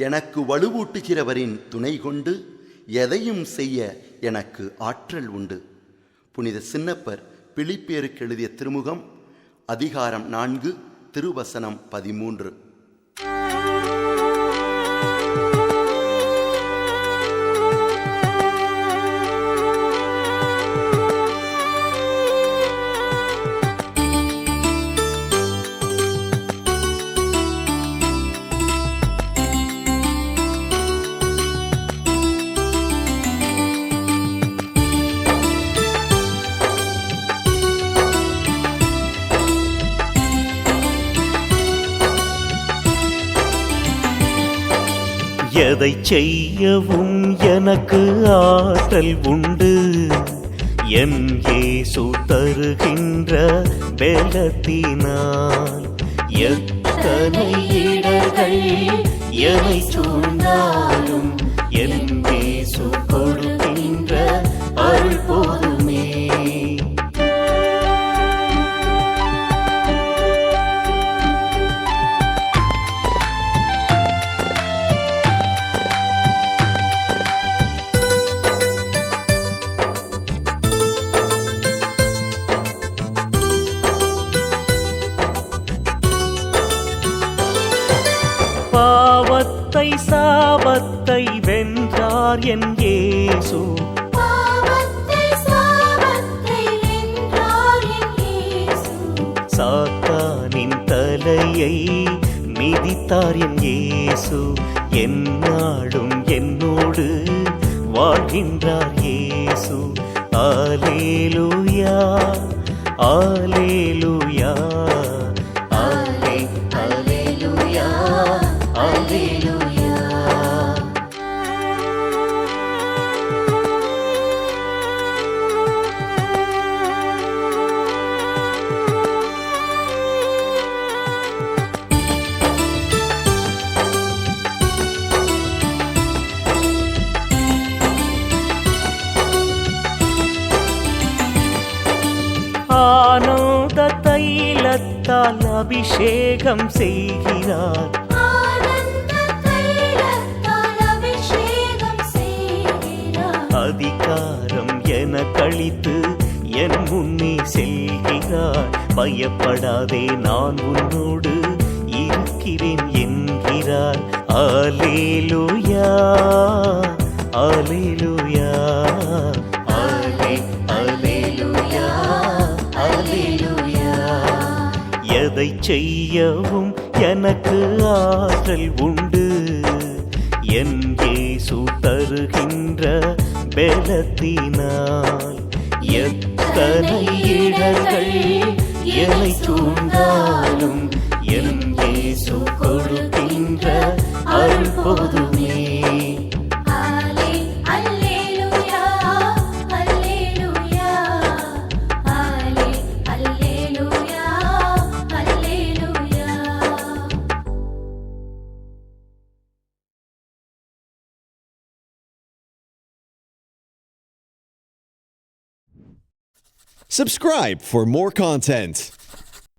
எனக்கு வலுவூட்டுகிறவரின் துணை கொண்டு எதையும் செய்ய எனக்கு ஆற்றல் உண்டு. புனித சின்னப்பர் பிலிப்பியருக்கு எழுதிய திருமுகம், அதிகாரம் 4, திருவசனம் 13. எதை செய்யவும் எனக்கு ஆற்றல் உண்டு, என் இயேசு தருகின்ற பலத்தினால். எத்தனை இடர்கள் என்னை சூழ்ந்தாலும் என் இயேசு கொடுக்கின்ற அருள் போதுமே. பாவத்தை சாபத்தை வென்றார் என் இயேசு, சாத்தானின் தலையை மிதித்தார் என் இயேசு. எந்நாளும் என்னோடு வாழ்கின்றார் இயேசு. அல்லேலூயா, அல்லேலூயா, அல்லேலூயா, அல்லேலூயா. ஆனந்த தைலத்தால் அபிஷேகம் செய்கிறார், அதிகாரம் என கழித்து என் முன்னே செல்கிறார். பயப்படாதே, நான் உன்னோடு இருக்கிறேன் என்கிறார். அல்லேலூயா, அல்லேலூயா, அல்லேலூயா, அல்லேலூயா. எதை செய்யவும் எனக்கு ஆற்றல் உண்டு, என் இயேசு தருகின்ற பலத்தினால். எத்தனை இடர்கள் என்னை சூழ்ந்தாலும் என் இயேசு கொடுக்கின்ற அருள் போதுமே. Subscribe for more content.